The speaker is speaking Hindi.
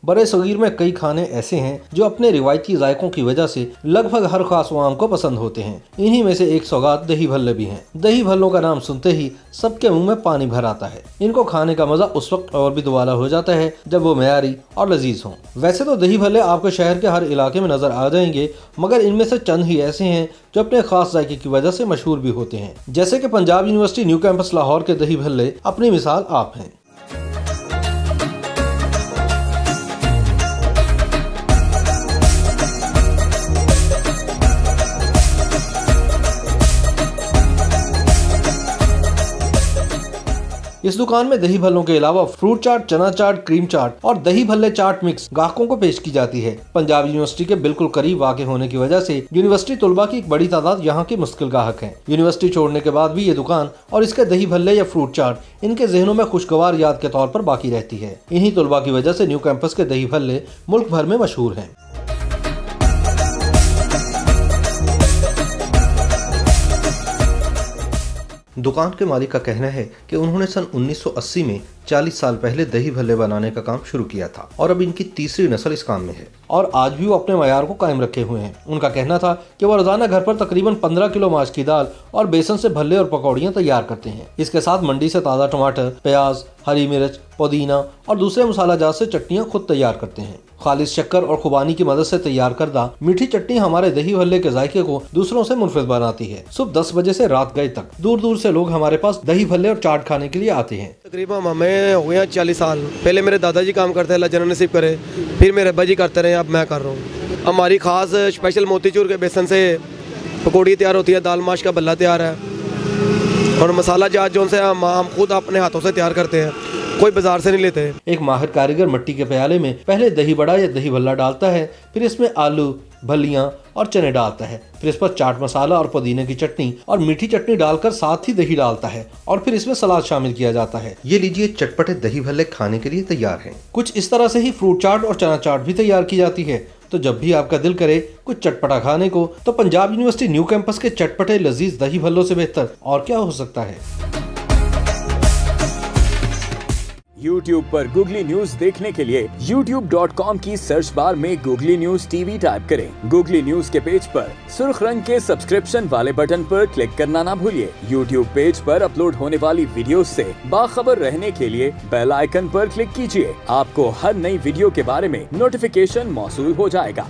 बड़े सगीर में कई खाने ऐसे हैं जो अपने रिवायती जायकों की वजह से लगभग हर खास आवाम को पसंद होते हैं। इन्हीं में से एक सौगात दही भल्ले भी हैं। दही भल्लों का नाम सुनते ही सबके मुंह में पानी भर आता है। इनको खाने का मजा उस वक्त और भी दुबाला हो जाता है जब वो मयारी और लजीज हों। वैसे तो दही भल्ले आपको शहर के हर इलाके में नजर आ जाएंगे, मगर इनमें से चंद ही ऐसे हैं जो अपने खास जायके की वजह से मशहूर भी होते हैं। जैसे कि Punjab university new campus Lahore के दही भल्ले अपनी मिसाल आप हैं। इस दुकान में दही भल्लों के अलावा फ्रूट चाट, चना चाट, क्रीम चाट और दही भल्ले चाट मिक्स ग्राहकों को पेश की जाती है। पंजाब यूनिवर्सिटी के बिल्कुल करीब वाक़ होने की वजह से यूनिवर्सिटी तलबा की एक बड़ी तादाद यहाँ के मुश्किल ग्राहक हैं। यूनिवर्सिटी छोड़ने के बाद भी ये दुकान और इसके दही भल्ले या फ्रूट चाट इनके जहनों में खुशगवार याद के तौर पर बाकी रहती है। इन्हीं तलबा की वजह से न्यू कैंपस के दही भल्ले मुल्क भर में मशहूर हैं। दुकान के मालिक का कहना है कि उन्होंने सन 1980 में 40 साल पहले दही भल्ले बनाने का काम शुरू किया था और अब इनकी तीसरी नस्ल इस काम में है और आज भी वो अपने मयार को कायम रखे हुए हैं। उनका कहना था कि वो रोजाना घर पर तकरीबन 15 किलो माश की दाल और बेसन से भल्ले और पकौड़ियाँ तैयार करते हैं। इसके साथ मंडी से ताज़ा टमाटर, प्याज, हरी मिर्च, पुदीना और दूसरे मसाला जात से चटनियाँ खुद तैयार करते हैं। खालिश शक्कर और खुबानी की मदद से तैयार करदा मीठी चटनी हमारे दही भल्ले के जायके को दूसरों से मुनफरिद बनाती है। सुबह 10 बजे से रात गए तक दूर दूर से लोग हमारे पास दही भल्ले और चाट खाने के लिए आते हैं। तकरीबन हमें हो गया 40 साल। पहले मेरे दादाजी काम करते हैं, अल्लाह जन्नत नसीब करे, फिर मेरे अब्बा जी करते रहे, अब मैं कर रहा हूँ। हमारी खास स्पेशल मोतीचूर के बेसन से पकौड़ी तैयार होती है, दाल माश का भल्ला तैयार है और मसाला जात जो से हम खुद अपने हाथों से तैयार करते हैं, कोई बाजार से नहीं लेते। एक माहिर कारीगर मिट्टी के प्याले में पहले दही बड़ा या दही भल्ला डालता है, फिर इसमें आलू, भलियां और चने डालता है, फिर इस पर चाट मसाला और पुदीने की चटनी और मीठी चटनी डालकर साथ ही दही डालता है और फिर इसमें सलाद शामिल किया जाता है। ये लीजिए, चटपटे दही भल्ले खाने के लिए तैयार हैं। कुछ इस तरह से ही फ्रूट चाट और चना चाट भी तैयार की जाती है। तो जब भी आपका दिल करे कुछ चटपटा खाने को, तो पंजाब यूनिवर्सिटी न्यू कैंपस के चटपटे लजीज दही भल्लों से बेहतर और क्या हो सकता है। YouTube पर गूगली न्यूज देखने के लिए youtube.com की सर्च बार में गूगली न्यूज टीवी टाइप करें। गूगली न्यूज के पेज पर सुर्ख रंग के सब्सक्रिप्शन वाले बटन पर क्लिक करना ना भूलिए। YouTube पेज पर अपलोड होने वाली वीडियोस से बाखबर रहने के लिए बेल आइकन पर क्लिक कीजिए। आपको हर नई वीडियो के बारे में नोटिफिकेशन मौसूल हो जाएगा।